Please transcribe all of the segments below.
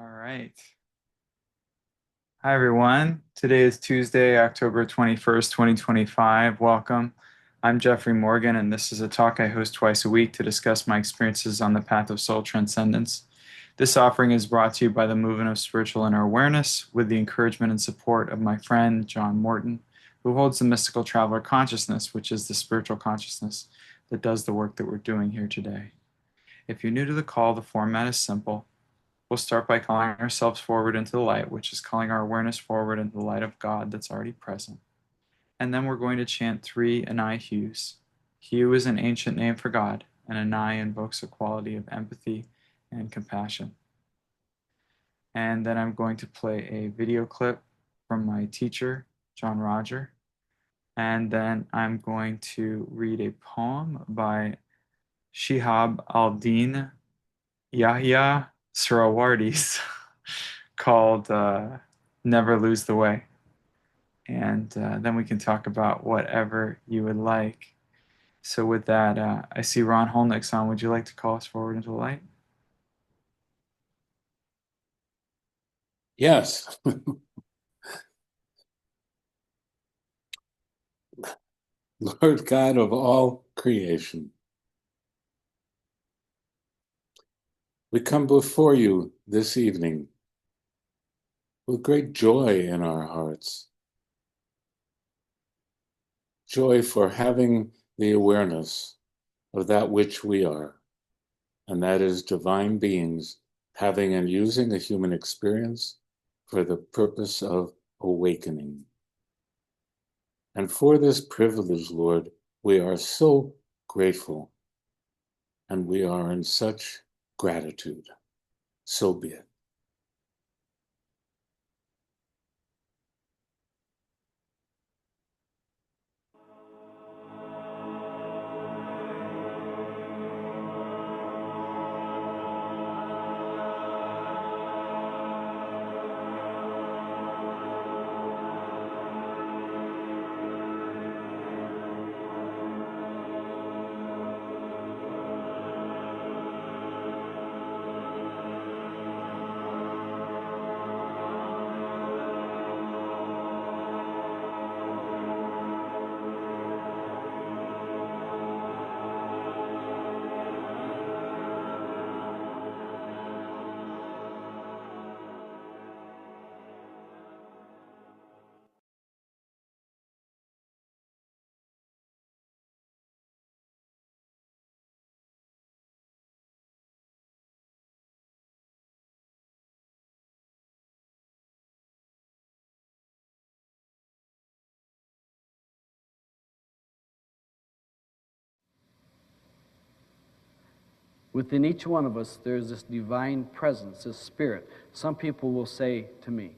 All right. Hi, everyone. Today is Tuesday, October 21st, 2025. Welcome. I'm Jeffrey Morgan, and this is a talk I host twice a week to discuss my experiences on the path of soul transcendence. This offering is brought to you by the Movement of Spiritual Inner Awareness with the encouragement and support of my friend, John Morton, who holds the mystical traveler consciousness, which is the spiritual consciousness that does the work that we're doing here today. If you're new to the call, the format is simple. We'll start by calling ourselves forward into the light, which is calling our awareness forward into the light of God that's already present. And then we're going to chant three Anai hues. Hu is an ancient name for God, and Anai invokes a quality of empathy and compassion. And then I'm going to play a video clip from my teacher, John Roger. And then I'm going to read a poem by Shihab al-Din Yahya Surawardis called Never Lose the Way. And then we can talk about whatever you would like. So with that, I see Ron Holnick's on. Would you like to call us forward into the light? Yes. Lord God of all creation, we come before you this evening with great joy in our hearts. Joy for having the awareness of that which we are, and that is divine beings having and using a human experience for the purpose of awakening. And for this privilege, Lord, we are so grateful, and we are in such gratitude. So be it. Within each one of us, there's this divine presence, this spirit. Some people will say to me,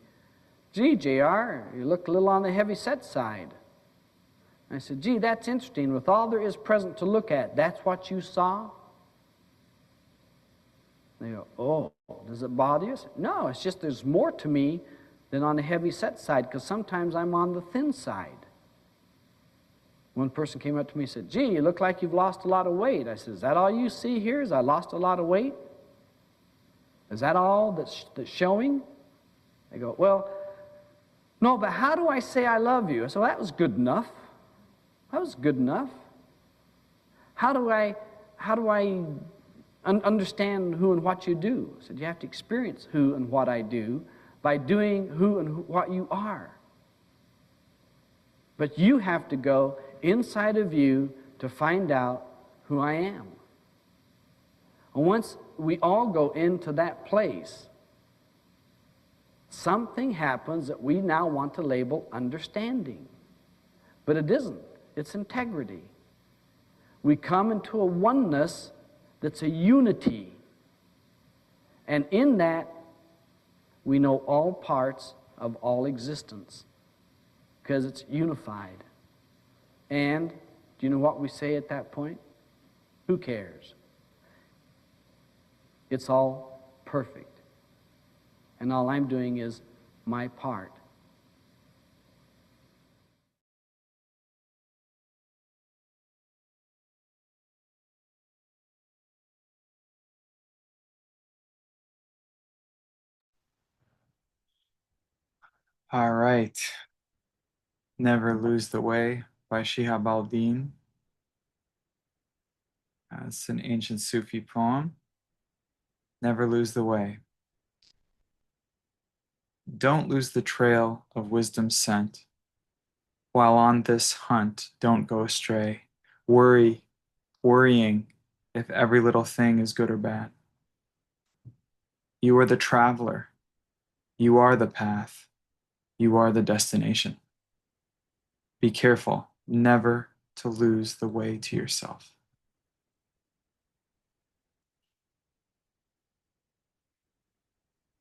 "Gee, JR, you look a little on the heavy set side." I said, "Gee, that's interesting. With all there is present to look at, that's what you saw?" They go, "Oh, does it bother you?" I said, "No, it's just there's more to me than on the heavy set side, because sometimes I'm on the thin side." One person came up to me and said, "Gee, you look like you've lost a lot of weight." I said, "Is that all you see here? Is I lost a lot of weight? Is that all that's showing?" They go, "Well, no, but how do I say I love you?" I said, "Well, that was good enough. That was good enough. How do I understand who and what you do?" I said, "You have to experience who and what I do by doing who and what you are. But you have to go inside of you to find out who I am." And once we all go into that place, something happens that we now want to label understanding. But it isn't. It's integrity. We come into a oneness that's a unity. And in that, we know all parts of all existence, because it's unified. And do you know what we say at that point? Who cares? It's all perfect. And all I'm doing is my part. All right. Never Lose the Way by Shihab al-Din. It's an ancient Sufi poem. Never lose the way. Don't lose the trail of wisdom's scent. While on this hunt, don't go astray. Worry, worrying if every little thing is good or bad. You are the traveler. You are the path. You are the destination. Be careful never to lose the way to yourself.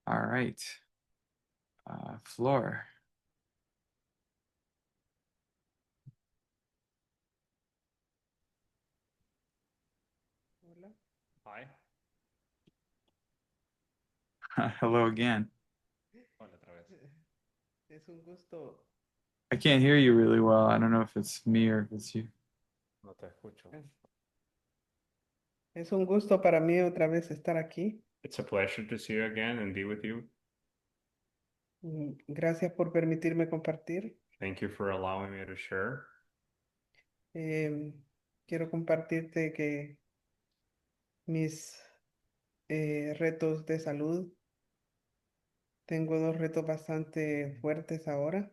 All right. Floor. Hola. Hi. Hello again. Hola otra vez. Es un gusto. I can't hear you really well. I don't know if it's me or if it's you. No te escucho. Es un gusto para mí otra vez estar aquí. It's a pleasure to see you again and be with you. Gracias por permitirme compartir. Thank you for allowing me to share. Eh, Quiero compartirte que mis retos de salud, tengo dos retos bastante fuertes ahora,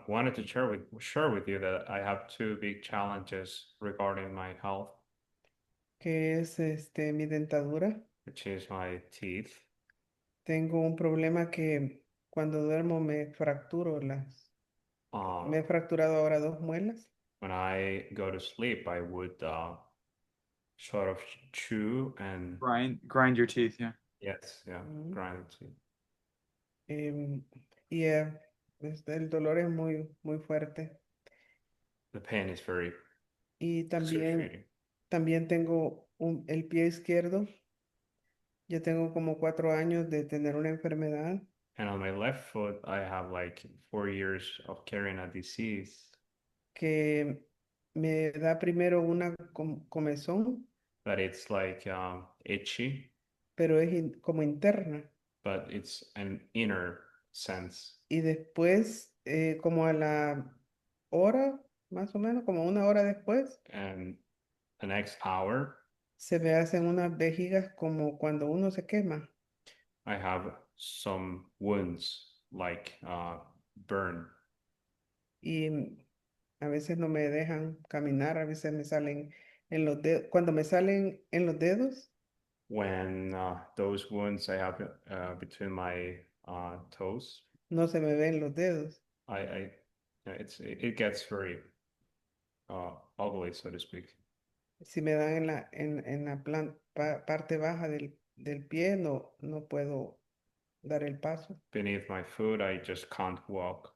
Wanted to share with you that I have two big challenges regarding my health, que es mi dentadura. which is my teeth. Tengo un problema que cuando duermo me he Uh, fracturado ahora dos muelas when I go to sleep, I would sort of chew and Grind your teeth, yeah. yes, yeah, mm, grind teeth. em, y el dolor es muy, muy fuerte. The pain is very Y excruciating. también tengo el pie izquierdo. Ya tengo como 4 años de tener una enfermedad And on my left foot, I have like 4 years of carrying a disease que me da primero una comezón, that it's like itchy, pero es como interna. but it's an inner sense. Y después, como a la hora, más o menos, como 1 hora después, And the next hour, se me hacen unas vejigas como cuando uno se quema. I have some wounds like burn. Y a veces no me dejan caminar, a veces me salen en los dedos. Cuando me salen en los dedos, When those wounds I have between my toes, no se me ven los dedos. I it gets very ugly, so to speak. Si me dan en la parte baja del pie, no puedo dar el paso. Beneath my foot, I just can't walk.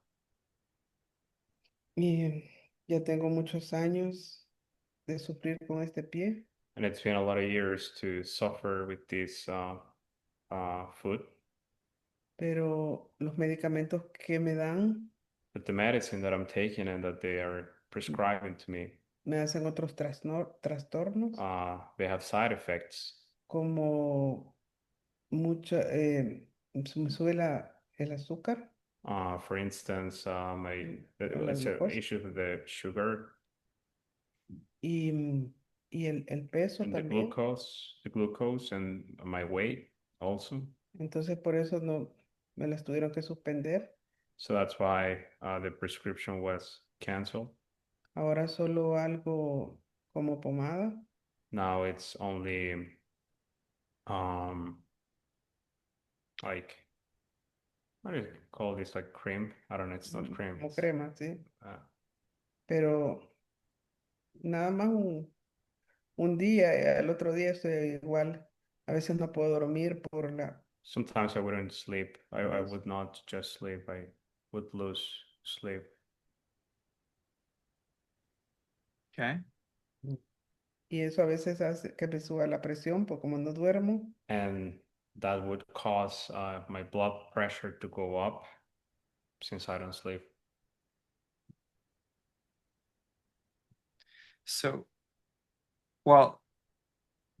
Y ya tengo muchos años de sufrir con este pie, And it's been a lot of years to suffer with this foot. pero los medicamentos que me dan But the medicine that I'm taking and that they are prescribing to me, me hacen otros trastornos, they have side effects. como me sube el azúcar For instance, o la let's say glucosa issues with the sugar y, y el peso and también. the glucose and my weight also. Entonces por eso no me las tuvieron que suspender. So that's why the prescription was canceled. Ahora solo algo como pomada. Now it's only um like what do you call this, like cream? I don't know, it's not cream. Como It's crema, sí. uh, Pero nada más un día y al otro día estoy igual. A veces no puedo dormir por sometimes I wouldn't sleep. por I eso. would not just sleep. I would lose sleep. Okay. Y eso a veces hace que me suba la presión, porque como no duermo, And that would cause my blood pressure to go up since I don't sleep. So, well,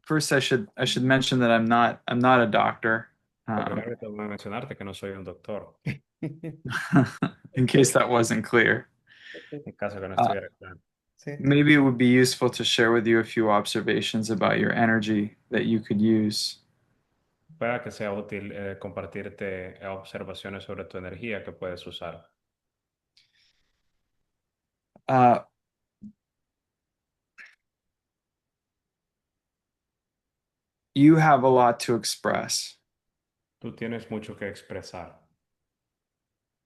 first I should mention that I'm not a doctor. Lo Um, primero que tengo que mencionarte es que no soy un doctor, in case that wasn't clear. en caso que no Uh, estuviera claro. Sí. maybe it would be useful to share with you a few observations about your energy that you could use. Pueda que sea útil compartirte observaciones sobre tu energía que puedes usar. Uh, you have a lot to express, Tú tienes mucho que expresar,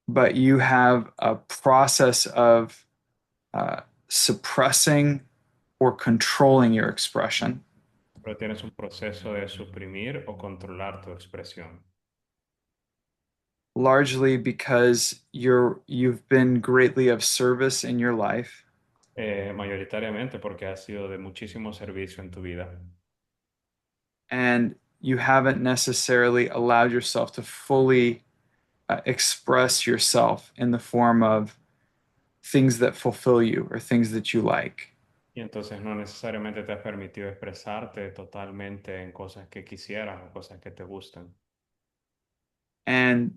but you have a process of suppressing or controlling your expression, pero tienes un proceso de suprimir o controlar tu expresión. largely because you've been greatly of service in your life, Mayoritariamente porque has sido de muchísimo servicio en tu vida and you haven't necessarily allowed yourself to fully express yourself in the form of things that fulfill you or things that you like. y entonces no necesariamente te has permitido expresarte totalmente en cosas que quisieras o cosas que te gustan. And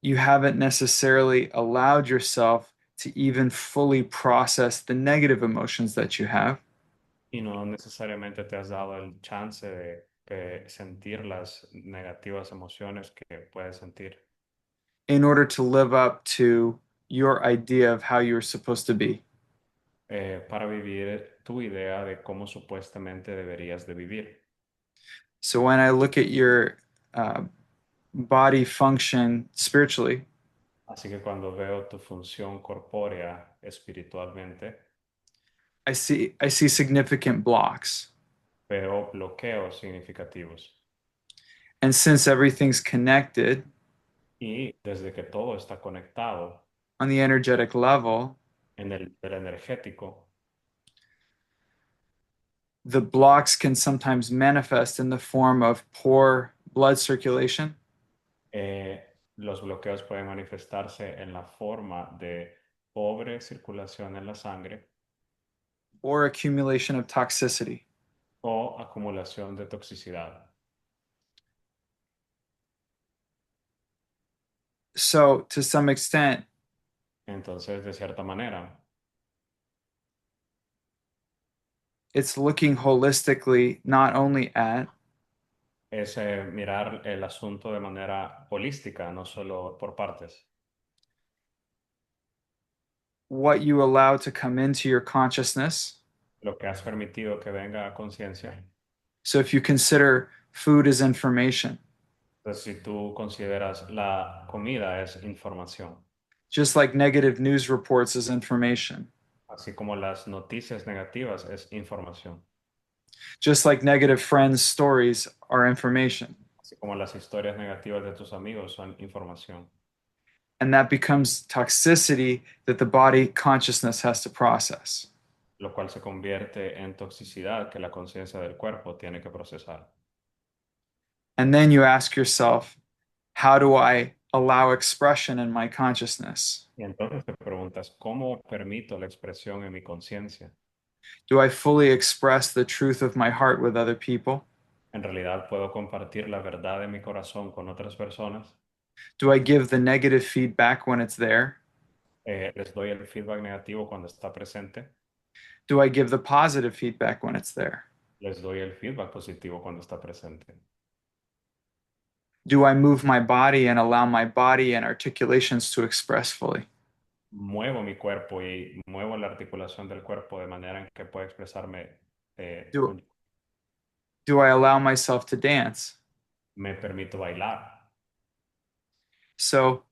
you haven't necessarily allowed yourself to even fully process the negative emotions that you have Y no necesariamente te has dado el chance de sentir las negativas emociones que puedes sentir in order to live up to your idea of how you're supposed to be. para vivir tu idea de cómo supuestamente deberías de vivir. So when I look at your uh, body function spiritually, Así que cuando veo tu función corpórea espiritualmente, I see significant blocks. veo bloqueos significativos. And since everything's connected Y desde que todo está conectado on the energetic level, en el energético, the blocks can sometimes manifest in the form of poor blood circulation los bloqueos pueden manifestarse en la forma de pobre circulación en la sangre or accumulation of toxicity. o acumulación de toxicidad. So, to some extent, Entonces, de cierta manera, it's looking holistically not only at es mirar el asunto de manera holística, no solo por partes. what you allow to come into your consciousness. Lo que has permitido que venga a conciencia. So, if you consider food as information, Entonces, si tú consideras la comida es información, just like negative news reports as information, así como las noticias negativas es información, just like negative friends' stories are information, así como las historias negativas de tus amigos son información, and that becomes toxicity that the body consciousness has to process. lo cual se convierte en toxicidad que la conciencia del cuerpo tiene que procesar. And then you ask yourself, how do I allow expression in my consciousness? Y entonces te preguntas, ¿cómo permito la expresión en mi conciencia? Do I fully express the truth of my heart with other people? ¿En realidad puedo compartir la verdad de mi corazón con otras personas? Do I give the negative feedback when it's there? ¿Les doy el feedback negativo cuando está presente? Do I give the positive feedback when it's there? ¿Les doy el feedback positivo cuando está presente? Do I move my body and allow my body and articulations to express fully? Muevo mi cuerpo y muevo la articulación del cuerpo de manera en que pueda expresarme. Do, do I allow myself to dance? Me permito bailar. So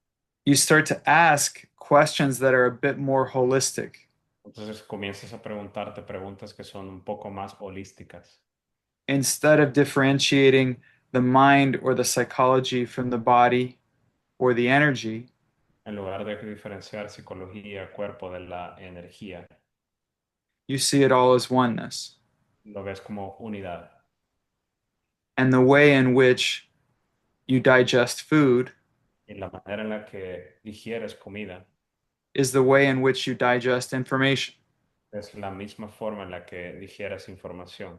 you start to ask questions that are a bit more holistic. Entonces comienzas a preguntarte preguntas que son un poco más holísticas. Instead of differentiating the mind or the psychology from the body or the energy, En lugar de diferenciar psicología, cuerpo de la energía, you see it all as oneness. lo ves como unidad. And the way in which you digest food Y la manera en la que digieres comida is the way in which you digest information. es la misma forma en la que digieres información.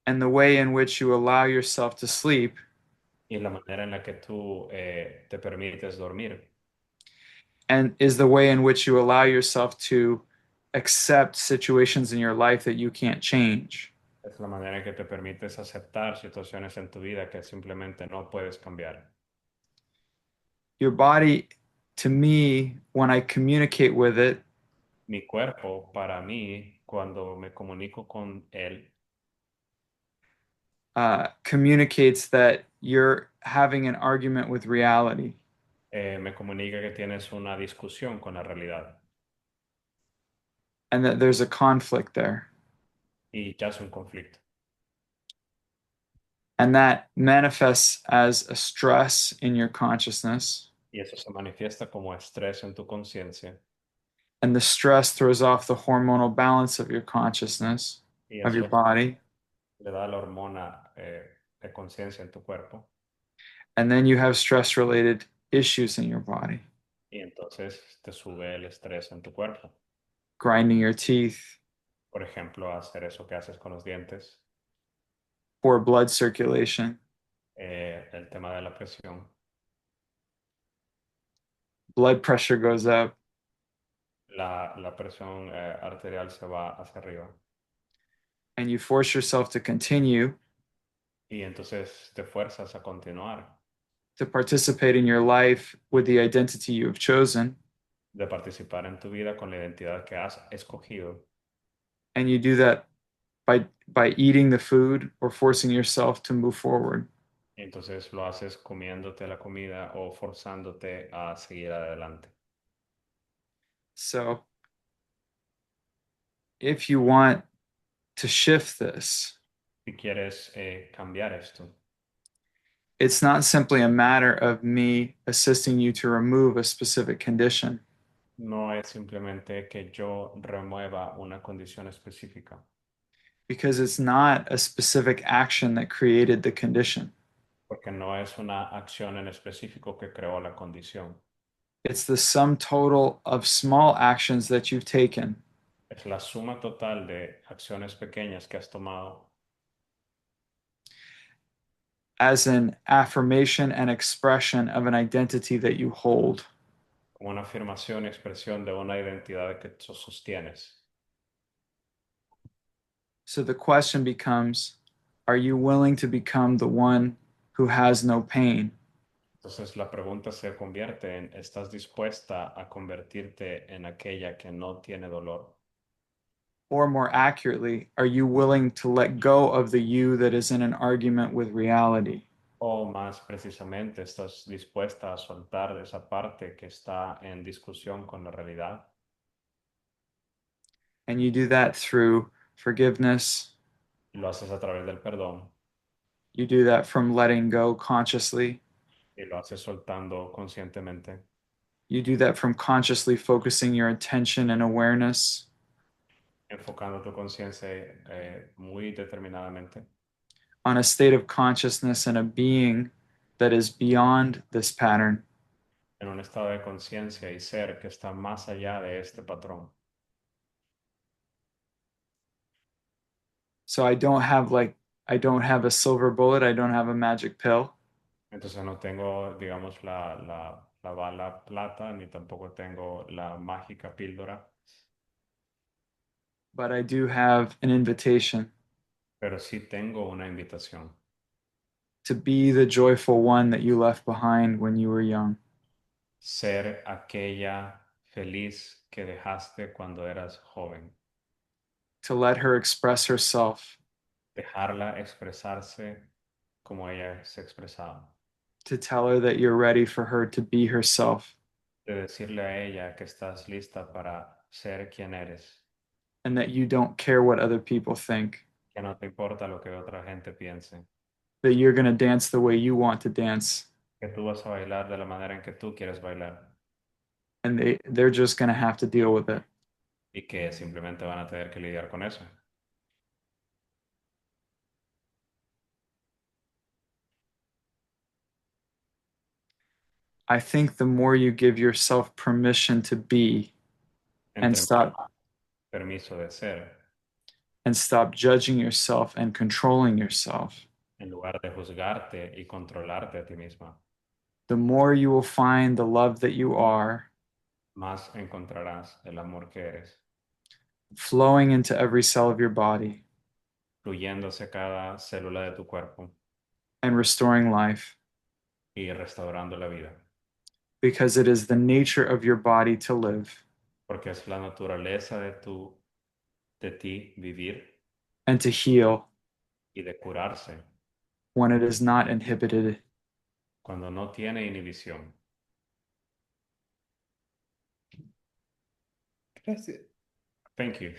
and the way in which you allow yourself to sleep y la manera en la que tú te permites dormir and is the way in which you allow yourself to accept situations in your life that you can't change. es la manera en que te permites aceptar situaciones en tu vida que simplemente no puedes cambiar. Your body, to me, when I communicate with it, Mi cuerpo, para mí, cuando me comunico con él, communicates that you're having an argument with reality me comunica que tienes una discusión con la realidad and that there's a conflict there. y ya es un conflicto. And that manifests as a stress in your consciousness. Y eso se manifiesta como estrés en tu conciencia And the stress throws off the hormonal balance of your consciousness, y of your eso body. le da la hormona de conciencia en tu cuerpo And then you have stress related issues in your body, y entonces te sube el estrés en tu cuerpo. grinding your teeth, Por ejemplo, hacer eso que haces con los dientes, poor blood circulation, el tema de la presión, blood pressure goes up, la presión arterial se va hacia arriba and you force yourself to continue y entonces te fuerzas a continuar to participate in your life with the identity you have chosen. de participar en tu vida con la identidad que has escogido. And you do that by eating the food or forcing yourself to move forward. Y entonces lo haces comiéndote la comida o forzándote a seguir adelante. So if you want to shift this, Si quieres cambiar esto, it's not simply a matter of me assisting you to remove a specific condition, no es simplemente que yo remueva una condición específica, because it's not a specific action that created the condition. porque no es una acción en específico que creó la condición. It's the sum total of small actions that you've taken Es la suma total de acciones pequeñas que has tomado as an affirmation and expression of an identity that you hold. como una afirmación y expresión de una identidad que tú sostienes. So the question becomes, are you willing to become the one who has no pain? Entonces la pregunta se convierte en, ¿estás dispuesta a convertirte en aquella que no tiene dolor? Or more accurately, are you willing to let go of the you that is in an argument with reality? O más precisamente, ¿estás dispuesta a soltar esa parte que está en discusión con la realidad? And you do that through forgiveness. Y lo haces a través del perdón You do that from letting go consciously. y lo haces soltando conscientemente. You do that from consciously focusing your attention and awareness Enfocando tu conciencia muy determinadamente on a state of consciousness and a being that is beyond this pattern. en un estado de conciencia y ser que está más allá de este patrón. So I don't have a silver bullet, I don't have a magic pill, Entonces no tengo, digamos, la bala plata, ni tampoco tengo la mágica píldora, but I do have an invitation pero sí tengo una invitación. to be the joyful one that you left behind when you were young. Ser aquella feliz que dejaste cuando eras joven. To let her express herself, Dejarla expresarse como ella se expresaba. to tell her that you're ready for her to be herself, De decirle a ella que estás lista para ser quien eres, and that you don't care what other people think, que no te importa lo que otra gente piense, that you're going to dance the way you want to dance, que tú vas a bailar de la manera en que tú quieres bailar and they're just going to have to deal with it. y que simplemente van a tener que lidiar con eso. I think the more you give yourself permission to be and Entre más stop permiso de ser and stop judging yourself and controlling yourself, en lugar de juzgarte y controlarte a ti misma, the more you will find the love that you are más encontrarás el amor que eres, flowing into every cell of your body fluyendo hacia cada célula de tu cuerpo and restoring life, y restaurando la vida, because it is the nature of your body to live porque es la naturaleza de ti vivir and to heal y de curarse when it is not inhibited. cuando no tiene inhibición. Gracias. Thank you.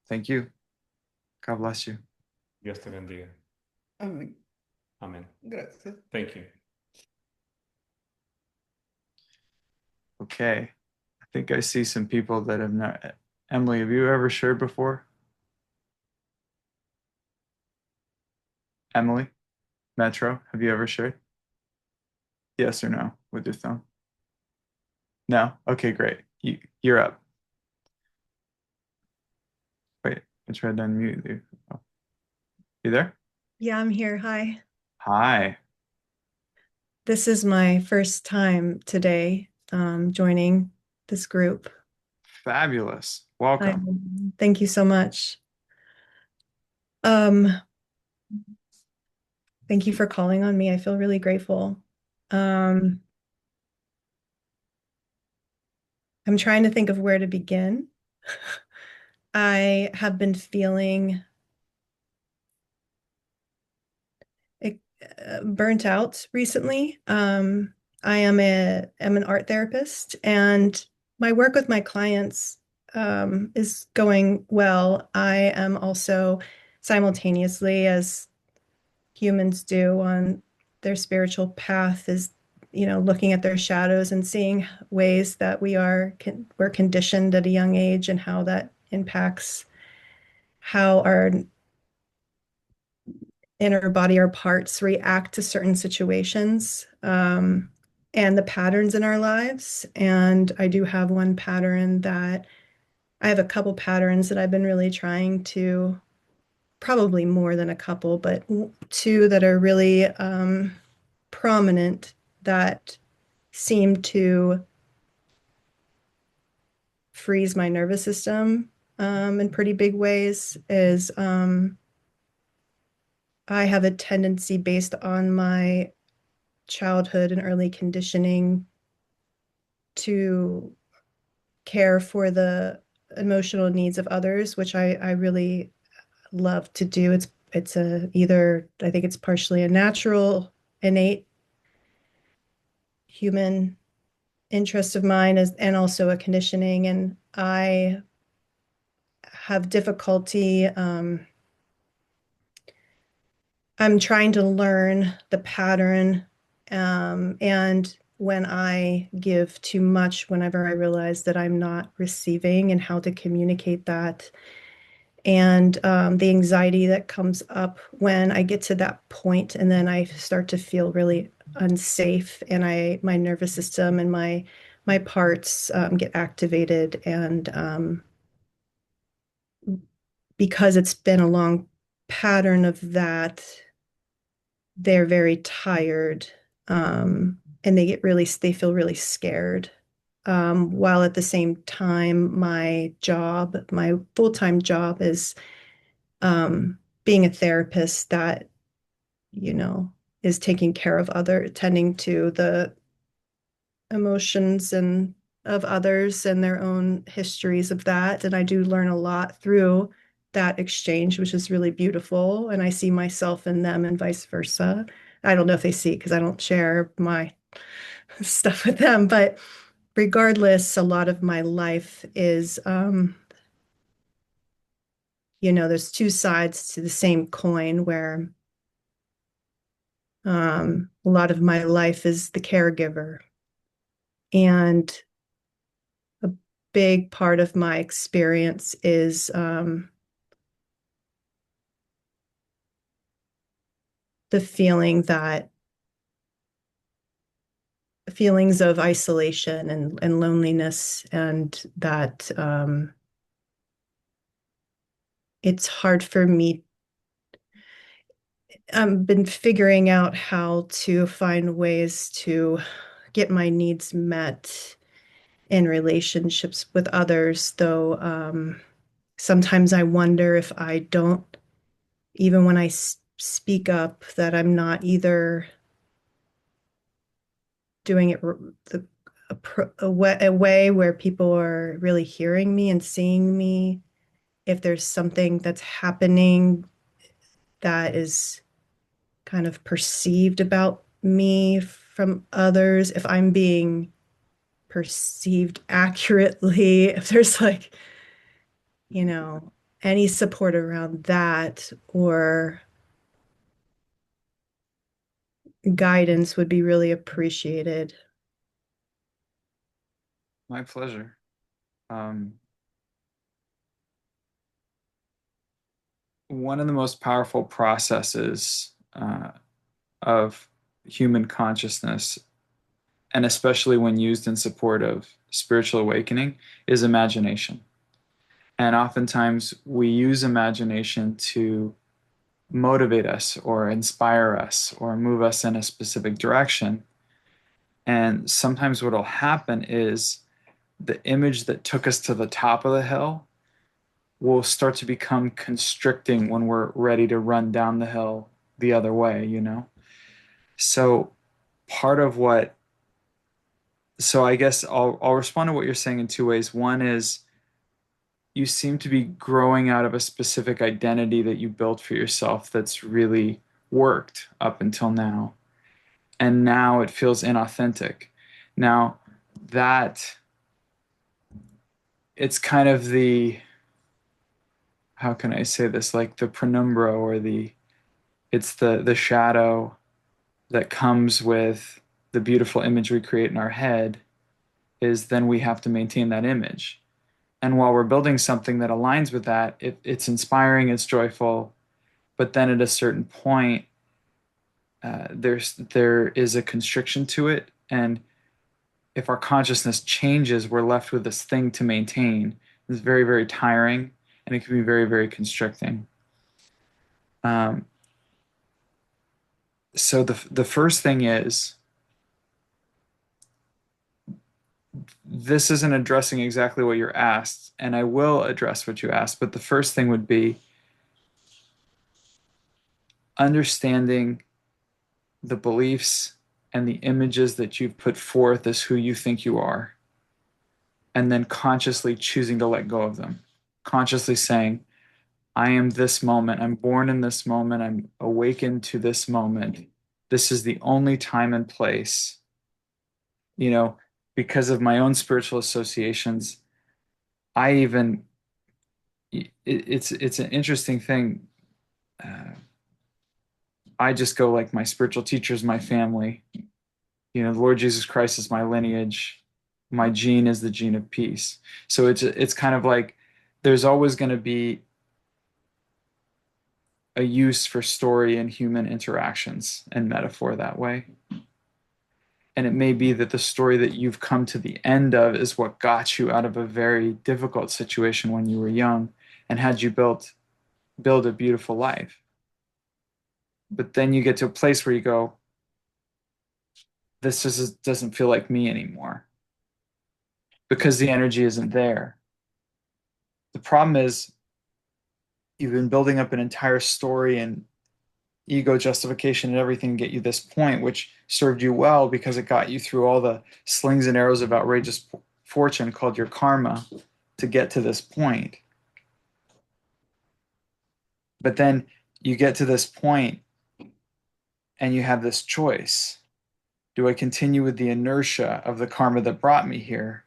Thank you. God bless you. Dios te bendiga. Amén. Amén. Gracias. Thank you. Okay. I think I see some people that have not. Emily, have you ever shared before? Emily, Metro, have you ever shared? Yes or no with your thumb? No? Okay, great. You're up. Wait, I tried to unmute you. Oh. You there? Yeah, I'm here. Hi. Hi. This is my first time today joining this group. Fabulous. Hi. Welcome. Thank you so much. Um, Thank you for calling on me. I feel really grateful. I'm trying to think of where to begin. I have been feeling burnt out recently. I am an art therapist, and my work with my clients is going well. I am also simultaneously, as humans do on their spiritual path, is looking at their shadows and seeing ways that we're conditioned at a young age and how that impacts how our inner body or parts react to certain situations, and the patterns in our lives. And I do have one pattern that I have a couple patterns that I've been really trying to, probably more than a couple, but two that are really prominent that seem to freeze my nervous system in pretty big ways is I have a tendency based on my childhood and early conditioning to care for the emotional needs of others, which I really love to do. It's a either I think it's partially a natural, innate human interest of mine and also a conditioning. And I have difficulty. I'm trying to learn the pattern, and when I give too much, whenever I realize that I'm not receiving, and how to communicate that, and the anxiety that comes up when I get to that point, and then I start to feel really unsafe, and my nervous system and my parts get activated, and because it's been a long pattern of that, they're very tired, and they feel really scared. While at the same time, my full-time job is being a therapist that, you know, is taking care of tending to the emotions and of others and their own histories of that. And I do learn a lot through that exchange, which is really beautiful. And I see myself in them and vice versa. I don't know if they see because I don't share my stuff with them, but regardless, a lot of my life is, there's two sides to the same coin where a lot of my life is the caregiver. And a big part of my experience is the feelings of isolation and loneliness, and that it's hard for me. I've been figuring out how to find ways to get my needs met in relationships with others, though sometimes I wonder if I don't, even when I speak up, that I'm not either doing it the, a way where people are really hearing me and seeing me. If there's something that's happening that is kind of perceived about me from others, if I'm being perceived accurately, if there's like, you know, any support around that or guidance would be really appreciated. My pleasure. Um, One of the most powerful processes of human consciousness, and especially when used in support of spiritual awakening, is imagination. And oftentimes we use imagination to motivate us or inspire us or move us in a specific direction. And sometimes what will happen is the image that took us to the top of the hill will start to become constricting when we're ready to run down the hill the other way, you know? So part of what, so I guess I'll respond to what you're saying in two ways. One is you seem to be growing out of a specific identity that you built for yourself that's really worked up until now. And now it feels inauthentic. Now, that it's kind of the, how can I say this, like the penumbra or it's the shadow that comes with the beautiful image we create in our head, is then we have to maintain that image. And while we're building something that aligns with that, it's inspiring, it's joyful, but then at a certain point, there is a constriction to it, and if our consciousness changes, we're left with this thing to maintain. It's very, very tiring, and it can be very, very constricting. Um, so the first thing is, this isn't addressing exactly what you're asked, and I will address what you asked, but the first thing would be understanding the beliefs and the images that you've put forth as who you think you are, and then consciously choosing to let go of them. Consciously saying, I am this moment. I'm born in this moment. I'm awakened to this moment. This is the only time and place, you know, because of my own spiritual associations. I even, it's an interesting thing. Uh, I just go like my spiritual teachers, my family, you know, the Lord Jesus Christ is my lineage. My gene is the gene of peace. So it's kind of like there's always going to be a use for story and human interactions and metaphor that way. And it may be that the story that you've come to the end of is what got you out of a very difficult situation when you were young and had you build a beautiful life. But then you get to a place where you go, this just doesn't feel like me anymore because the energy isn't there. The problem is you've been building up an entire story and ego justification and everything to get you this point, which served you well because it got you through all the slings and arrows of outrageous fortune called your karma to get to this point. But then you get to this point and you have this choice. Do I continue with the inertia of the karma that brought me here?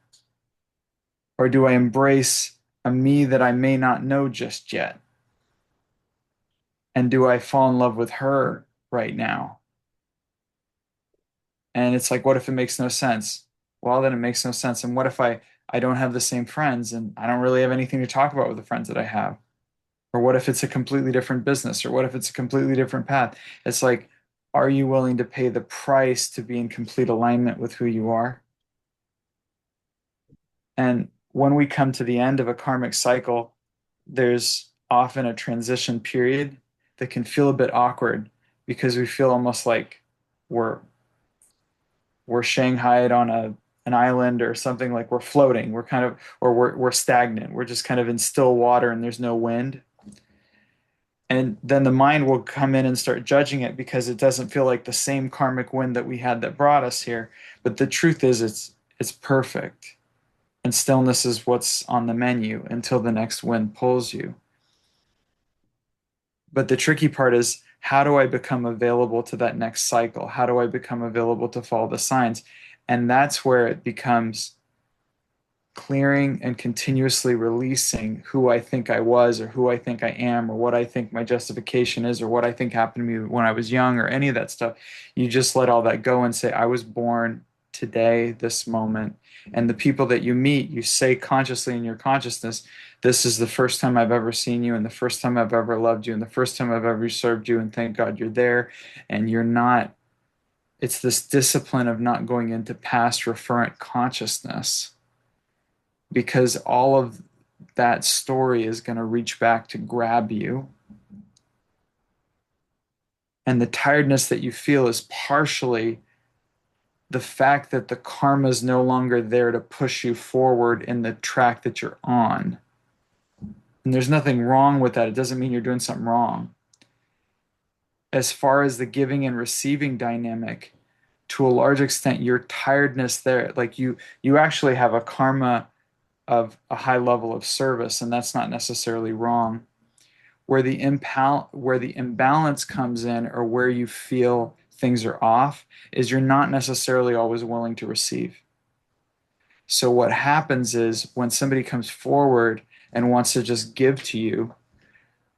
Or do I embrace a me that I may not know just yet? And do I fall in love with her right now? And it's like, what if it makes no sense? Well, then it makes no sense. And what if I don't have the same friends and I don't really have anything to talk about with the friends that I have? Or what if it's a completely different business? Or what if it's a completely different path? It's like, are you willing to pay the price to be in complete alignment with who you are? And when we come to the end of a karmic cycle, there's often a transition period that can feel a bit awkward because we feel almost like we're we're shanghaied on an island or something, like we're floating. We're kind of, or we're stagnant. We're just kind of in still water and there's no wind. And then the mind will come in and start judging it because it doesn't feel like the same karmic wind that we had that brought us here. But the truth is it's perfect. And stillness is what's on the menu until the next wind pulls you. But the tricky part is, how do I become available to that next cycle? How do I become available to follow the signs? And that's where it becomes clearing and continuously releasing who I think I was, or who I think I am, or what I think my justification is, or what I think happened to me when I was young, or any of that stuff. You just let all that go and say, I was born today, this moment. And the people that you meet, you say consciously in your consciousness, this is the first time I've ever seen you, and the first time I've ever loved you, and the first time I've ever served you, and thank God you're there. And you're not, it's this discipline of not going into past referent consciousness, because all of that story is going to reach back to grab you. And the tiredness that you feel is partially the fact that the karma is no longer there to push you forward in the track that you're on. And there's nothing wrong with that. It doesn't mean you're doing something wrong. As far as the giving and receiving dynamic, to a large extent, your tiredness there, like you actually have a karma of a high level of service, and that's not necessarily wrong. Where the imbalance comes in, or where you feel things are off, is you're not necessarily always willing to receive. So what happens is, when somebody comes forward and wants to just give to you,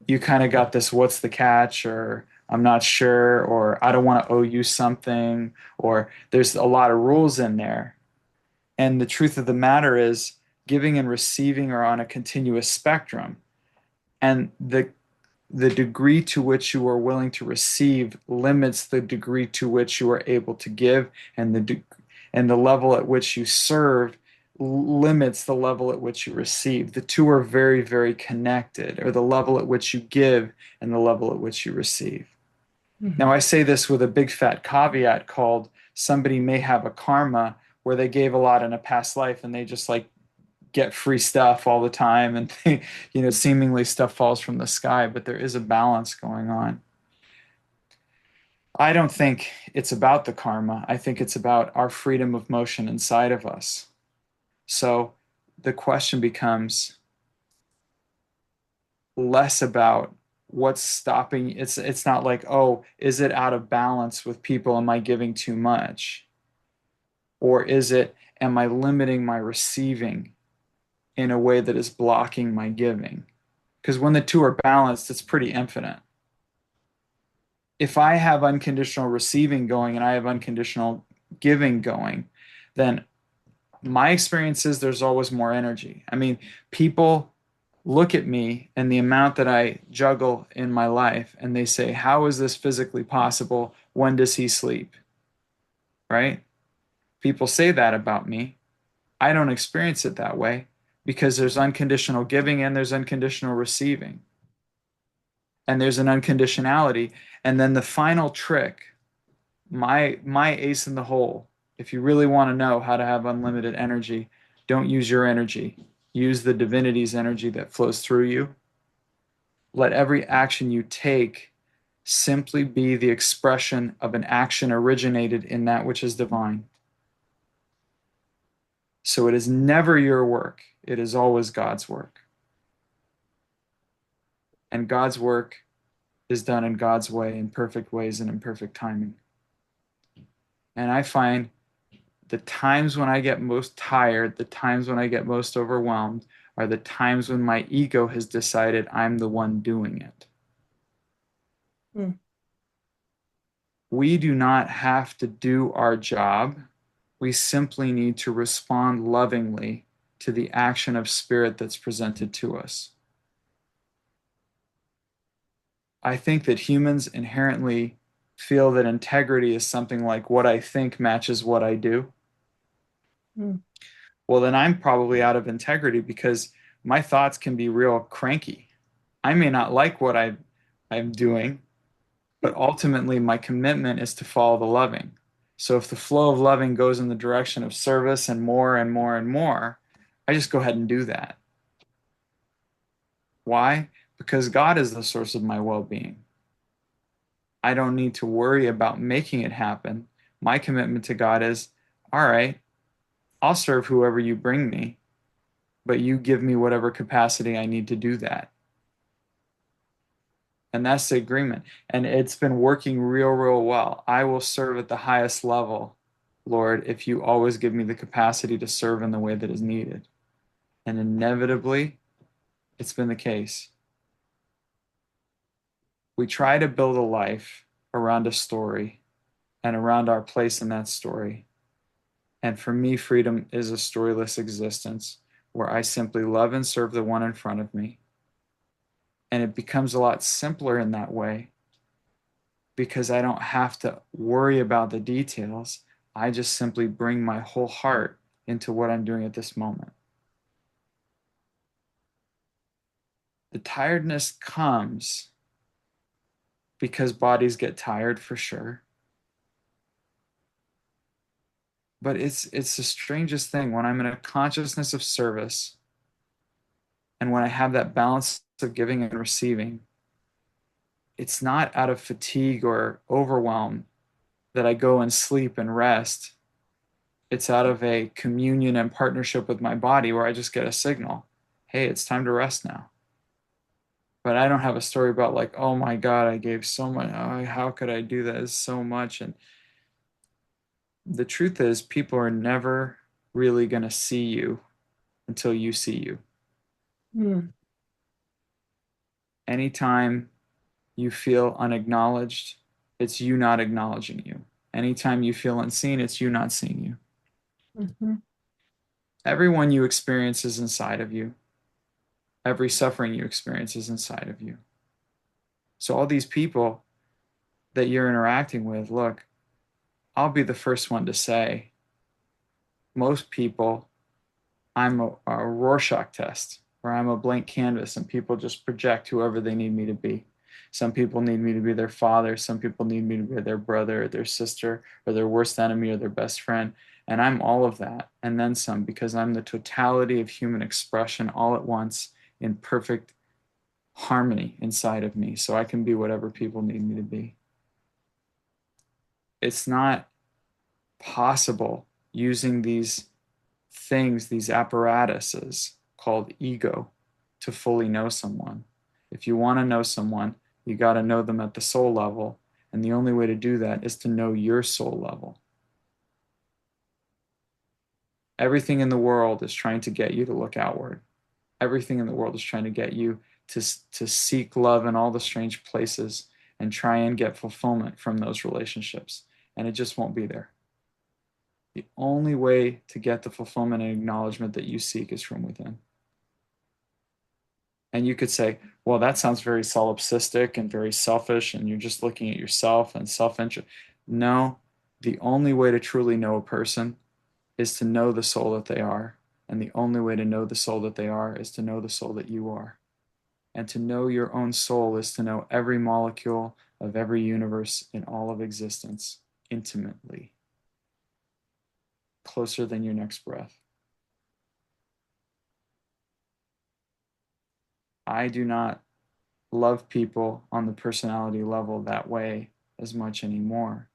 you kind of got this what's the catch, or I'm not sure, or I don't want to owe you something, or there's a lot of rules in there. And the truth of the matter is, giving and receiving are on a continuous spectrum. And the degree to which you are willing to receive limits the degree to which you are able to give, and the level at which you serve limits the level at which you receive. The two are very, very connected, or the level at which you give and the level at which you receive. Mm-hmm. Now, I say this with a big fat caveat called, somebody may have a karma where they gave a lot in a past life and they just like get free stuff all the time, and they, seemingly stuff falls from the sky, but there is a balance going on. I don't think it's about the karma. I think it's about our freedom of motion inside of us. So the question becomes less about what's stopping. It's not like, oh, is it out of balance with people? Am I giving too much? Or is it, am I limiting my receiving in a way that is blocking my giving? Because when the two are balanced, it's pretty infinite. If I have unconditional receiving going and I have unconditional giving going, then my experience is there's always more energy. I mean, people look at me and the amount that I juggle in my life, and they say, how is this physically possible? When does he sleep? Right? People say that about me. I don't experience it that way, because there's unconditional giving and there's unconditional receiving. And there's an unconditionality. And then the final trick, my ace in the hole, if you really want to know how to have unlimited energy, don't use your energy. Use the divinity's energy that flows through you. Let every action you take simply be the expression of an action originated in that which is divine. So it is never your work. It is always God's work. And God's work is done in God's way, in perfect ways and in perfect timing. And I find the times when I get most tired, the times when I get most overwhelmed, are the times when my ego has decided I'm the one doing it. Mm. We do not have to do our job. We simply need to respond lovingly to the action of spirit that's presented to us. I think that humans inherently feel that integrity is something like what I think matches what I do. Mm. Well, then I'm probably out of integrity, because my thoughts can be real cranky. I may not like what I'm doing, but ultimately my commitment is to follow the loving. So if the flow of loving goes in the direction of service and more and more and more, I just go ahead and do that. Why? Because God is the source of my well-being. I don't need to worry about making it happen. My commitment to God is, all right, I'll serve whoever you bring me, but you give me whatever capacity I need to do that. And that's the agreement. And it's been working real well. I will serve at the highest level, Lord, if you always give me the capacity to serve in the way that is needed. And inevitably, it's been the case. We try to build a life around a story and around our place in that story. And for me, freedom is a storyless existence where I simply love and serve the one in front of me. And it becomes a lot simpler in that way because I don't have to worry about the details. I just simply bring my whole heart into what I'm doing at this moment. The tiredness comes because bodies get tired for sure. But it's the strangest thing when I'm in a consciousness of service and when I have that balance of giving and receiving, it's not out of fatigue or overwhelm that I go and sleep and rest. It's out of a communion and partnership with my body where I just get a signal. Hey, it's time to rest now. But I don't have a story about like, oh my God, I gave so much. Oh, how could I do that? It's so much. And the truth is, people are never really going to see you until you see you. Mm. Anytime you feel unacknowledged, it's you not acknowledging you. Anytime you feel unseen, it's you not seeing you. Mhm. Everyone you experience is inside of you. Every suffering you experience is inside of you. So, all these people that you're interacting with, look, I'll be the first one to say, most people, I'm a Rorschach test, where I'm a blank canvas and people just project whoever they need me to be. Some people need me to be their father. Some people need me to be their brother or their sister or their worst enemy or their best friend. And I'm all of that and then some because I'm the totality of human expression all at once in perfect harmony inside of me. So I can be whatever people need me to be. It's not possible using these things, these apparatuses called ego, to fully know someone. If you want to know someone, you got to know them at the soul level. And the only way to do that is to know your soul level. Everything in the world is trying to get you to look outward. Everything in the world is trying to get you to seek love in all the strange places and try and get fulfillment from those relationships. And it just won't be there. The only way to get the fulfillment and acknowledgement that you seek is from within. And you could say, well, that sounds very solipsistic and very selfish, and you're just looking at yourself and self interest. No, the only way to truly know a person is to know the soul that they are. And the only way to know the soul that they are is to know the soul that you are. And to know your own soul is to know every molecule of every universe in all of existence intimately, closer than your next breath. I do not love people on the personality level that way as much anymore.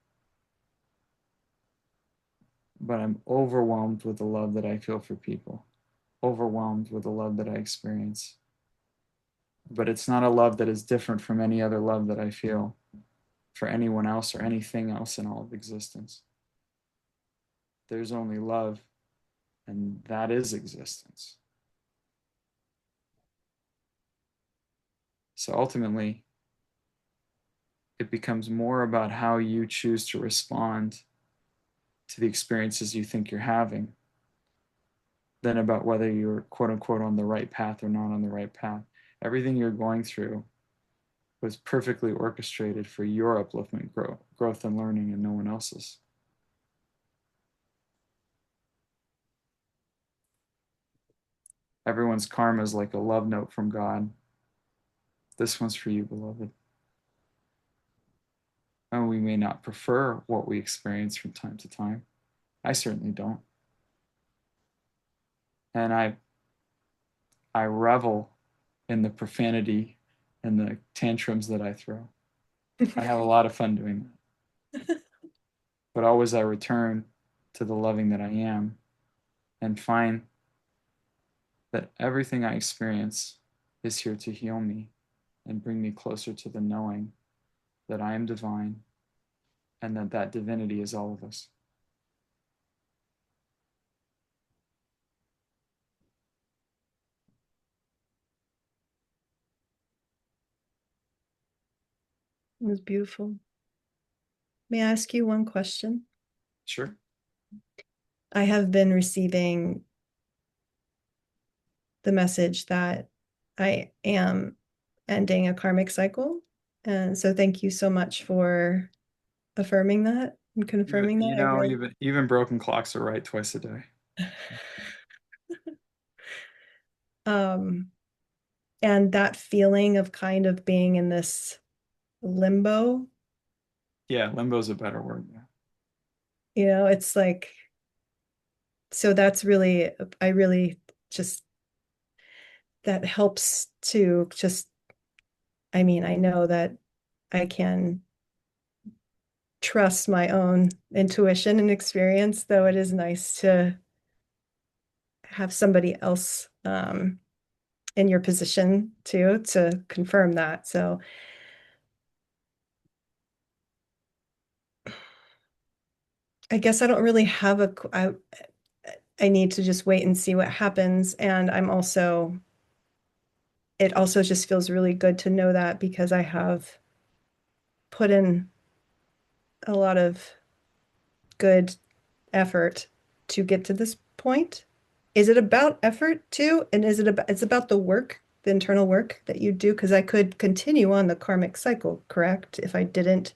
But I'm overwhelmed with the love that I feel for people, overwhelmed with the love that I experience. But it's not a love that is different from any other love that I feel for anyone else or anything else in all of existence. There's only love, and that is existence. So ultimately, it becomes more about how you choose to respond to the experiences you think you're having than about whether you're quote unquote on the right path or not on the right path. Everything you're going through was perfectly orchestrated for your upliftment, growth and learning, and no one else's. Everyone's karma is like a love note from God. This one's for you, beloved. And we may not prefer what we experience from time to time. I certainly don't. And I revel in the profanity and the tantrums that I throw. I have a lot of fun doing that. But always I return to the loving that I am and find that everything I experience is here to heal me and bring me closer to the knowing that I am divine and that that divinity is all of us. It was beautiful. May I ask you one question? Sure. I have been receiving the message that I am ending a karmic cycle. And so thank you so much for affirming that and confirming that. You I know, really even broken clocks are right twice a day. um and that feeling of kind of being in this limbo, Yeah, limbo is a better word. Yeah. it's like, so that's really, I really just, that helps to just, I mean, I know that I can trust my own intuition and experience, though it is nice to have somebody else in your position too to confirm that. So I guess I don't really have I need to just wait and see what happens. And it also just feels really good to know that because I have put in a lot of good effort to get to this point. Is it about effort too? And it's about the work, the internal work that you do? Because I could continue on the karmic cycle, correct? If I didn't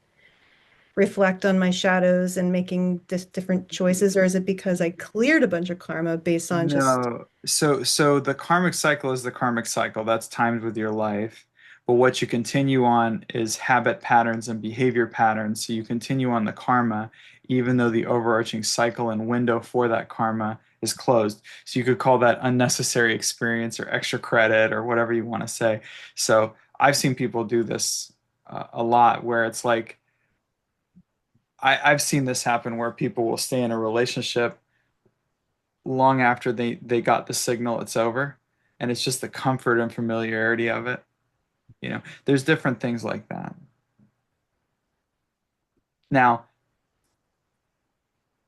reflect on my shadows and making different choices, or is it because I cleared a bunch of karma based on just No. So the karmic cycle is the karmic cycle. That's timed with your life. But what you continue on is habit patterns and behavior patterns. So you continue on the karma, even though the overarching cycle and window for that karma is closed. So you could call that unnecessary experience or extra credit or whatever you want to say. So I've seen people do this a lot where it's like, I've seen this happen where people will stay in a relationship long after they got the signal it's over, and it's just the comfort and familiarity of it. There's different things like that. Now,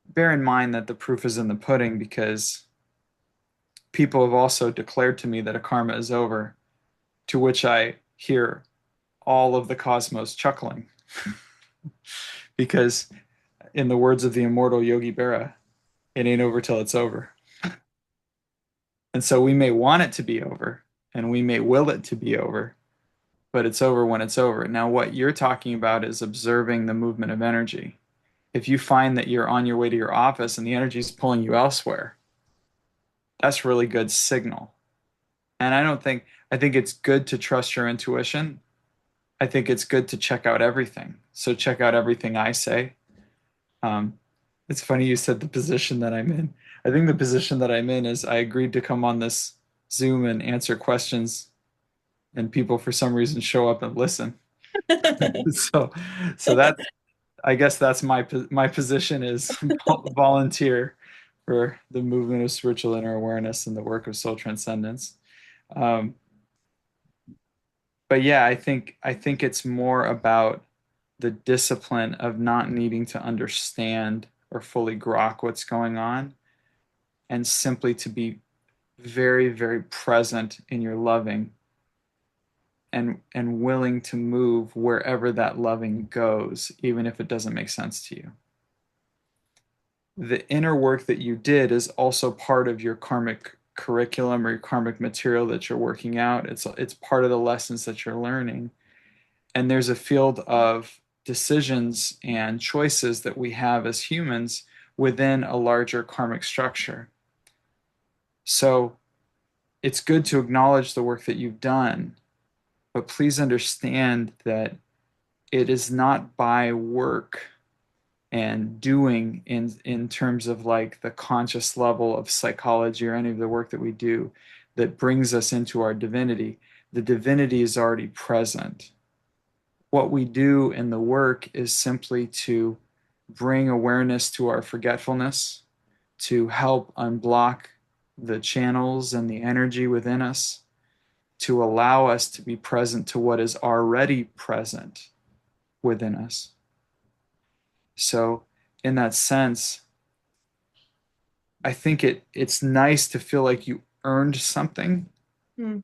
bear in mind that the proof is in the pudding, because people have also declared to me that a karma is over, to which I hear all of the cosmos chuckling. Because in the words of the immortal Yogi Berra, it ain't over till it's over. And so we may want it to be over and we may will it to be over, but it's over when it's over. Now, what you're talking about is observing the movement of energy. If you find that you're on your way to your office and the energy is pulling you elsewhere, that's really good signal. And I think it's good to trust your intuition. I think it's good to check out everything. So check out everything I say. Um, it's funny you said the position that I'm in. I think the position that I'm in is I agreed to come on this Zoom and answer questions, and people for some reason show up and listen. So, so that I guess that's my position is volunteer for the movement of spiritual inner awareness and the work of soul transcendence. Um, but yeah, I think it's more about the discipline of not needing to understand or fully grok what's going on, and simply to be very, very present in your loving, and willing to move wherever that loving goes, even if it doesn't make sense to you. The inner work that you did is also part of your karmic curriculum or your karmic material that you're working out. It's part of the lessons that you're learning. And there's a field of decisions and choices that we have as humans within a larger karmic structure. So it's good to acknowledge the work that you've done, But please understand that it is not by work and doing in terms of like the conscious level of psychology or any of the work that we do that brings us into our divinity. The divinity is already present. What we do in the work is simply to bring awareness to our forgetfulness, to help unblock the channels and the energy within us, to allow us to be present to what is already present within us. So, in that sense, I think it's nice to feel like you earned something Mm.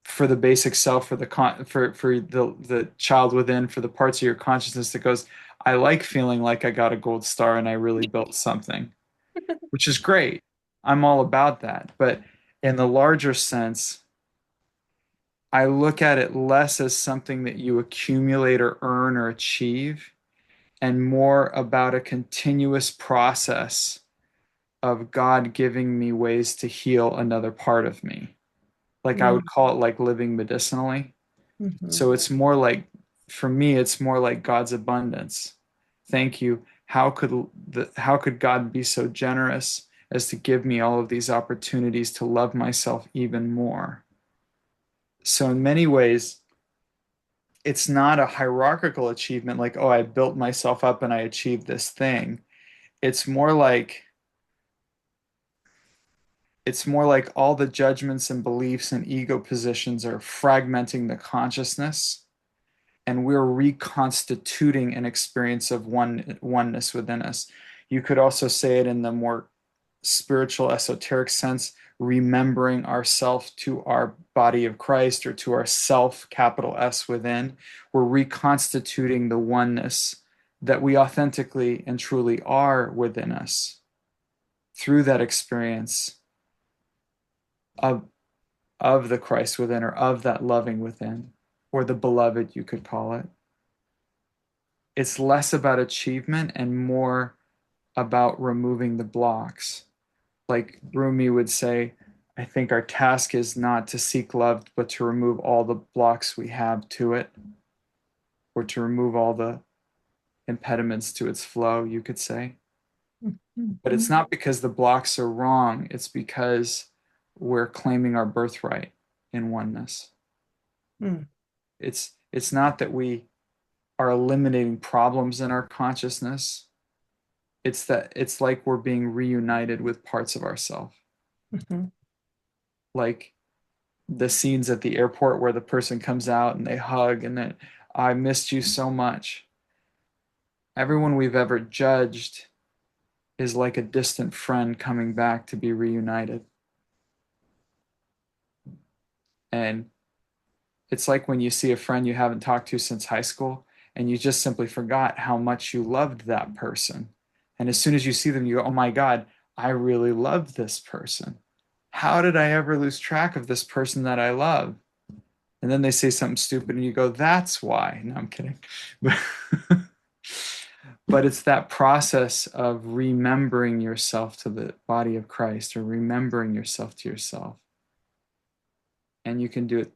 for the basic self, for the for the child within, for the parts of your consciousness that goes, I like feeling like I got a gold star and I really built something, which is great. I'm all about that. But in the larger sense, I look at it less as something that you accumulate or earn or achieve, and more about a continuous process of God giving me ways to heal another part of me. Like I would Mm. call it like living medicinally. Mhm. So it's more like, for me, it's more like God's abundance. Thank you. How could God be so generous as to give me all of these opportunities to love myself even more? So in many ways, it's not a hierarchical achievement like, oh, I built myself up and I achieved this thing. It's more like it's more like all the judgments and beliefs and ego positions are fragmenting the consciousness, and we're reconstituting an experience of oneness within us. You could also say it in the more spiritual, esoteric sense, remembering ourself to our body of Christ or to our self, capital S within. We're reconstituting the oneness that we authentically and truly are within us through that experience of the Christ within, or of that loving within, or the beloved, you could call it. It's less about achievement and more about removing the blocks. Like Rumi would say, I think our task is not to seek love, but to remove all the blocks we have to it, or to remove all the impediments to its flow, you could say. But it's Mhm. not because the blocks are wrong, it's because we're claiming our birthright in oneness. Mm. It's not that we are eliminating problems in our consciousness. It's that it's like we're being reunited with parts of ourselves. Mhm. Like the scenes at the airport where the person comes out and they hug and then, I missed you so much. Everyone we've ever judged is like a distant friend coming back to be reunited. And it's like when you see a friend you haven't talked to since high school and you just simply forgot how much you loved that person. And as soon as you see them, you go, oh my God, I really love this person. How did I ever lose track of this person that I love? And then they say something stupid and you go, that's why. No, I'm kidding. But it's that process of remembering yourself to the body of Christ, or remembering yourself to yourself. And you can do it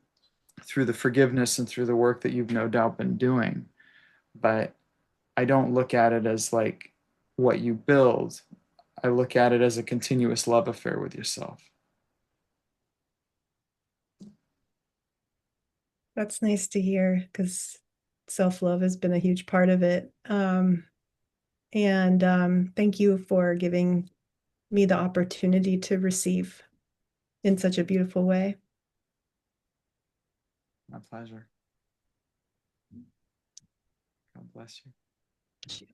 through the forgiveness and through the work that you've no doubt been doing. But I don't look at it as like what you build. I look at it as a continuous love affair with yourself. That's nice to hear because self-love has been a huge part of it. And thank you for giving me the opportunity to receive in such a beautiful way. My pleasure. God bless you.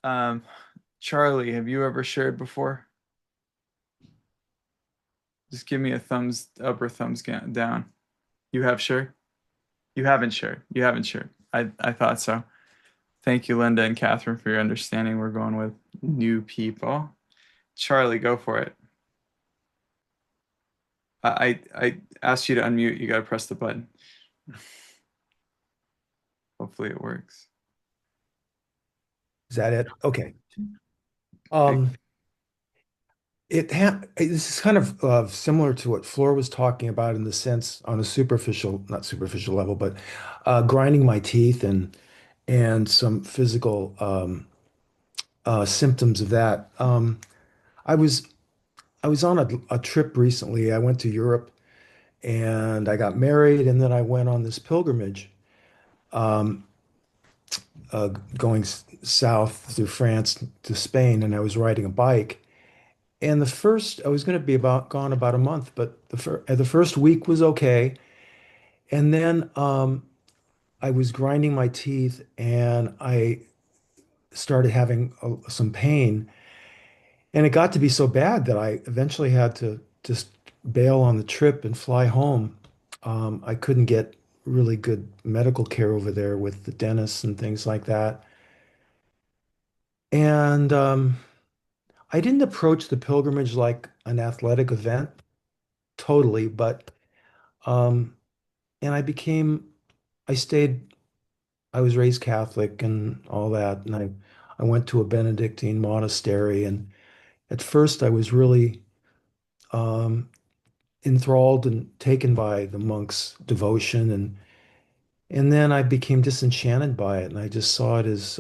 Um, Charlie, have you ever shared before? Just give me a thumbs up or thumbs down. You have shared? You haven't shared. You haven't shared. I thought so. Thank you, Linda and Catherine, for your understanding. We're going with new people. Charlie, go for it. I asked you to unmute. You got to press the button. Hopefully it works. Is that it? Okay. Big. Um, this is kind of similar to what Floor was talking about in the sense on a superficial, not superficial level, but grinding my teeth and some physical symptoms of that. I was I was on a trip recently. I went to Europe and I got married, and then I went on this pilgrimage, um, going south through France to Spain, and I was riding a bike. And the first, I was going to be about gone about a month, but the first week was okay. And then I was grinding my teeth, and I started having some pain, and it got to be so bad that I eventually had to just bail on the trip and fly home. I couldn't get really good medical care over there with the dentists and things like that. And I didn't approach the pilgrimage like an athletic event totally, but um, and I stayed, I was raised Catholic and all that, and I went to a Benedictine monastery, and at first I was really um, enthralled and taken by the monks' devotion, and then I became disenchanted by it, and I just saw it as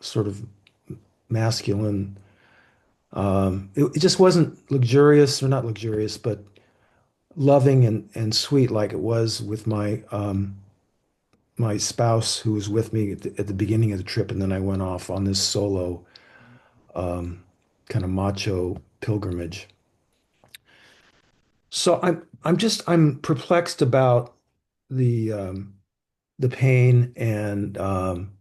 sort of masculine. It just wasn't luxurious, or not luxurious, but loving and sweet like it was with my spouse who was with me at the beginning of the trip, and then I went off on this solo um, kind of macho pilgrimage. So I'm perplexed about the pain and um,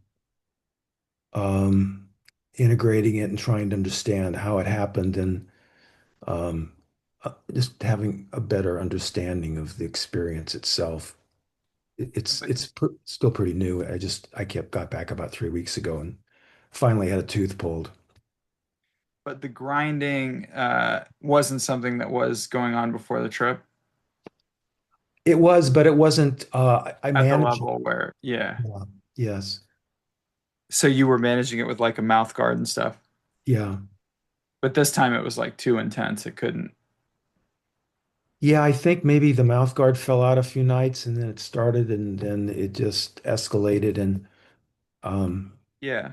integrating it and trying to understand how it happened and just having a better understanding of the experience itself. But It's still pretty new. I kept got back about 3 weeks ago and finally had a tooth pulled. but the grinding wasn't something that was going on before the trip It was, but it wasn't. I at the managed it. level where, yeah. Yeah. Yes. So you were managing it with like a mouth guard and stuff. Yeah. But this time it was like too intense. It couldn't. Yeah. I think maybe the mouth guard fell out a few nights, and then it started, and then it just escalated and um, Yeah.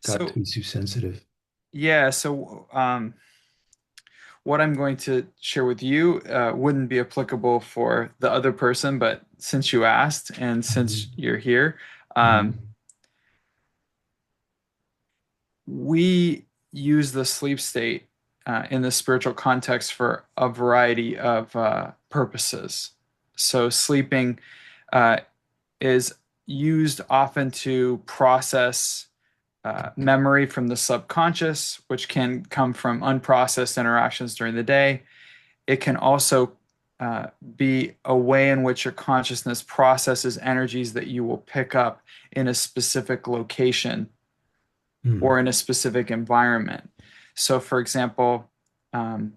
got So, too sensitive. yeah. So, what I'm going to share with you wouldn't be applicable for the other person, but since you asked and since Mhm. you're here, Mhm. um, we use the sleep state in the spiritual context for a variety of purposes. So, sleeping uh, is used often to process memory from the subconscious, which can come from unprocessed interactions during the day. It can also uh, be a way in which your consciousness processes energies that you will pick up in a specific location or Mhm. in a specific environment. So, for example, um,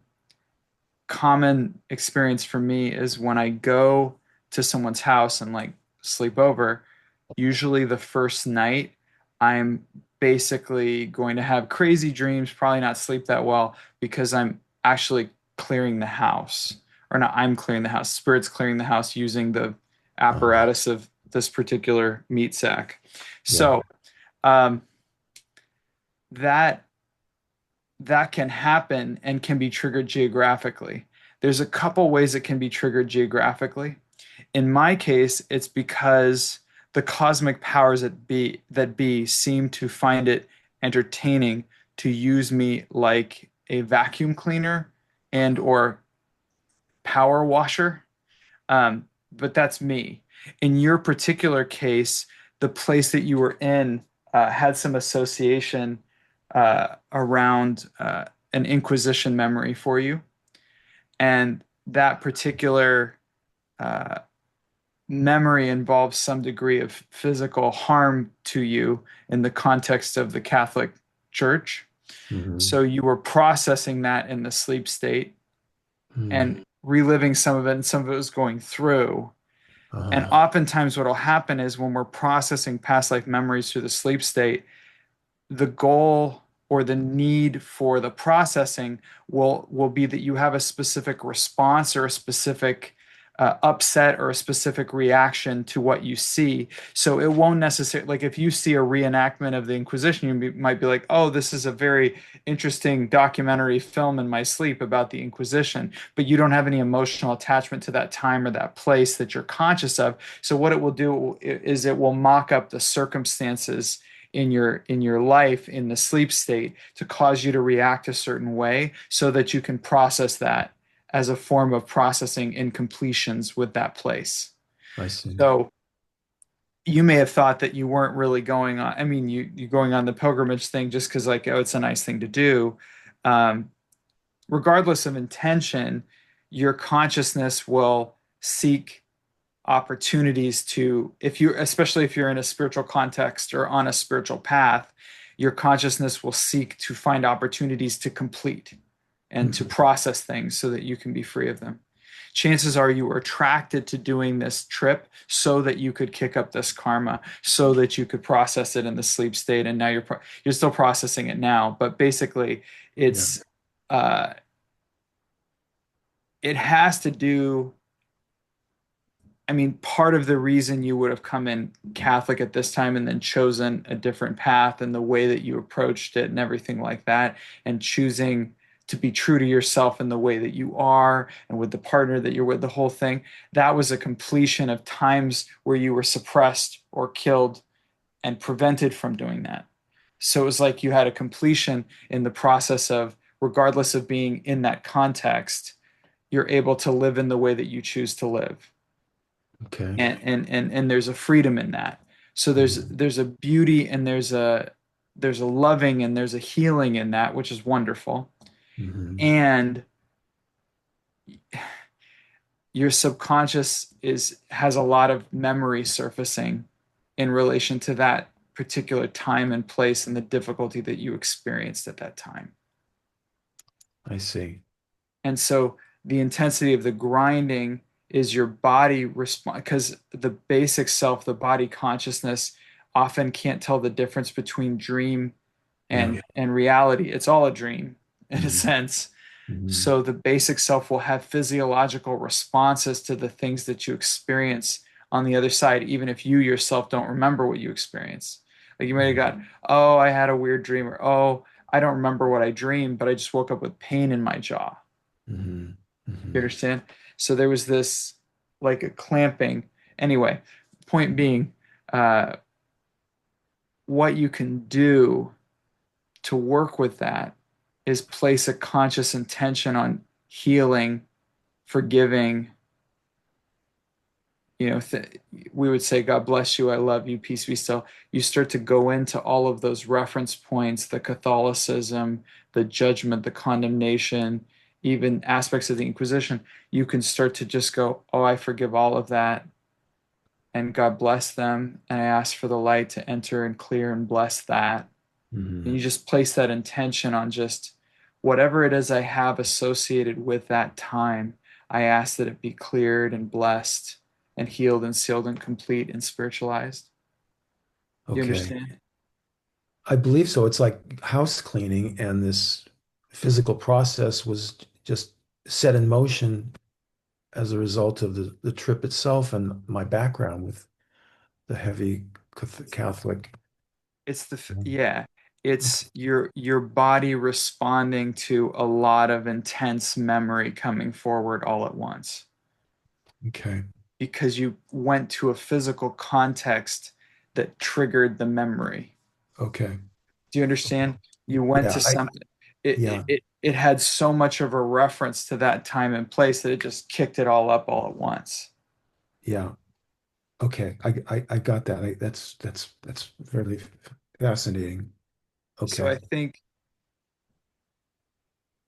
common experience for me is when I go to someone's house and like sleep over, usually the first night, I'm basically going to have crazy dreams, probably not sleep that well because I'm actually clearing the house. Or not, I'm clearing the house, spirit's clearing the house using the Uh, apparatus of this particular meat sack. yeah. So um, that that can happen and can be triggered geographically. There's a couple ways it can be triggered geographically. In my case, it's because the cosmic powers that be seem to find it entertaining to use me like a vacuum cleaner and or power washer. But that's me. In your particular case, the place that you were in had some association around an Inquisition memory for you, and that particular uh, memory involves some degree of physical harm to you in the context of the Catholic Church. Hmm. So you were processing that in the sleep state Hmm. and reliving some of it, and some of it was going through. And Uh, oftentimes, what will happen is when we're processing past life memories through the sleep state, the goal. or the need for the processing will be that you have a specific response or a specific upset or a specific reaction to what you see. So it won't necessarily, like if you see a reenactment of the Inquisition, might be like, oh, this is a very interesting documentary film in my sleep about the Inquisition, but you don't have any emotional attachment to that time or that place that you're conscious of. So what it will do is it will mock up the circumstances in your life in the sleep state to cause you to react a certain way so that you can process that as a form of processing incompletions with that place. I see. So you may have thought that you weren't really going on. I mean, you going on the pilgrimage thing just because like, oh, it's a nice thing to do. Um, Regardless of intention, your consciousness will seek opportunities to, if you, especially if you're in a spiritual context or on a spiritual path, your consciousness will seek to find opportunities to complete and to Mhm. process things so that you can be free of them. Chances are you were attracted to doing this trip so that you could kick up this karma, so that you could process it in the sleep state, and now you're still processing it now. But basically, Yeah. it's uh, it has to do. I mean, part of the reason you would have come in Catholic at this time and then chosen a different path and the way that you approached it and everything like that, and choosing to be true to yourself in the way that you are and with the partner that you're with, the whole thing, that was a completion of times where you were suppressed or killed and prevented from doing that. So it was like you had a completion in the process of, regardless of being in that context, you're able to live in the way that you choose to live, Okay. and there's a freedom in that. So Mhm. there's a beauty and there's a loving and there's a healing in that, which is wonderful. Mhm. And your subconscious is has a lot of memory surfacing in relation to that particular time and place and the difficulty that you experienced at that time. I see. And so the intensity of the grinding is your body respond, because the basic self, the body consciousness, often can't tell the difference between dream Yeah. and reality. It's all a dream in a Mhm. sense. Mhm. So the basic self will have physiological responses to the things that you experience on the other side, even if you yourself don't remember what you experienced. Like you might have got, oh, I had a weird dream, or oh, I don't remember what I dreamed, but I just woke up with pain in my jaw. Mhm. You Mhm. understand? So there was this like a clamping. Anyway, point being, uh, what you can do to work with that is place a conscious intention on healing, forgiving. You know, we would say, God bless you, I love you, peace be still. You start to go into all of those reference points, the Catholicism, the judgment, the condemnation, even aspects of the Inquisition. You can start to just go, oh, I forgive all of that. And God bless them. And I ask for the light to enter and clear and bless that. And you Mhm. just place that intention on just whatever it is I have associated with that time. I ask that it be cleared and blessed and healed and sealed and complete and spiritualized. You Okay. understand? I believe so. It's like house cleaning, and this physical process was just set in motion as a result of the trip itself and my background with the heavy Catholic. It's yeah, it's your body responding to a lot of intense memory coming forward all at once Okay. because you went to a physical context that triggered the memory. Okay. Do you understand? You went Yeah. to something. Yeah. It had so much of a reference to that time and place that it just kicked it all up all at once. Yeah. Okay. I got that. That's very fascinating. So I Okay. think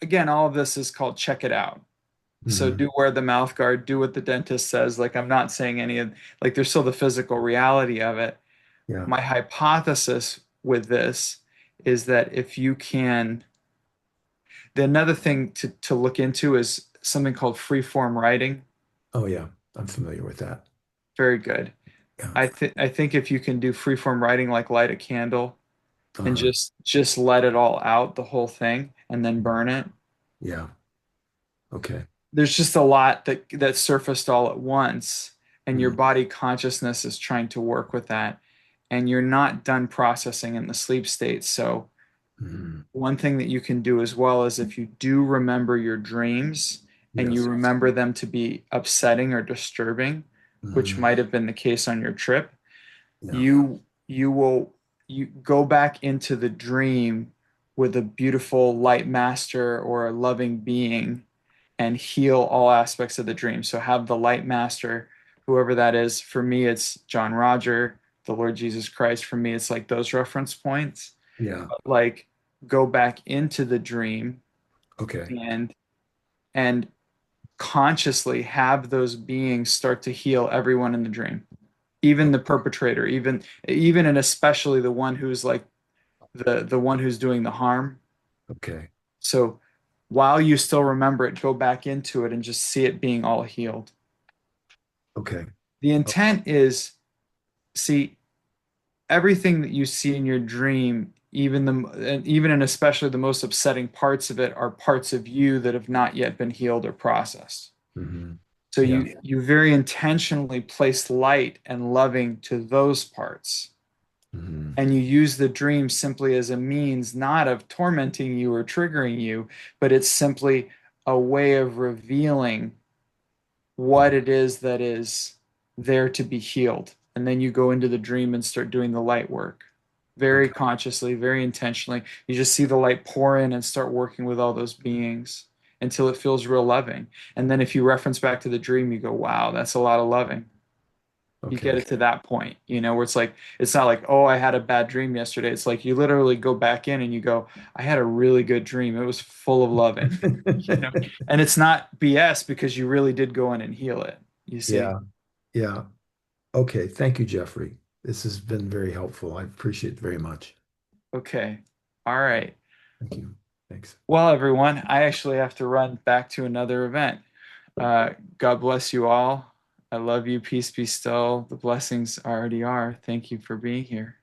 again, all of this is called check it out. So Hmm. do wear the mouth guard, do what the dentist says. Like I'm not saying any of like there's still the physical reality of it. Yeah. My hypothesis with this is that if you can, the another thing to look into is something called free form writing. Oh yeah. I'm familiar with that. Very good. Yeah. I think if you can do free form writing, like light a candle and Uh-huh. just let it all out, the whole thing, and then burn it. Yeah. Okay. There's just a lot that surfaced all at once, and your Mm, body consciousness is trying to work with that, and you're not done processing in the sleep state. So mm, one thing that you can do as well is if you do remember your dreams and you yes. remember them to be upsetting or disturbing, which Mm, might have been the case on your trip, yeah. you will you go back into the dream with a beautiful light master or a loving being and heal all aspects of the dream. So have the light master, whoever that is. For me, it's John Roger, the Lord Jesus Christ. For me, it's like those reference points. Yeah. Like go back into the dream Okay. and and consciously have those beings start to heal everyone in the dream, even the perpetrator, even and especially the one who's like the one who's doing the harm. Okay. So while you still remember it, go back into it and just see it being all healed. Okay. The Oh, intent is, see, everything that you see in your dream, even and especially the most upsetting parts of it, are parts of you that have not yet been healed or processed. mhm. So Yeah. you very intentionally place light and loving to those parts. Mhm. And you use the dream simply as a means not of tormenting you or triggering you, but it's simply a way of revealing what it is that is there to be healed. And then you go into the dream and start doing the light work very Okay. consciously, very intentionally. You just see the light pour in and start working with all those beings until it feels real loving. And then if you reference back to the dream, you go, wow, that's a lot of loving. You get Okay. it to that point, where it's like, it's not like, oh, I had a bad dream yesterday. It's like you literally go back in and you go, I had a really good dream. It was full of loving, you know, and it's not BS because you really did go in and heal it, you see? Yeah. Yeah. Okay. Thank you, Jeffrey. This has been very helpful. I appreciate it very much. Okay. All right. Thank you. Thanks. Well, everyone, I actually have to run back to another event. God bless you all. I love you. Peace be still. The blessings already are. Thank you for being here.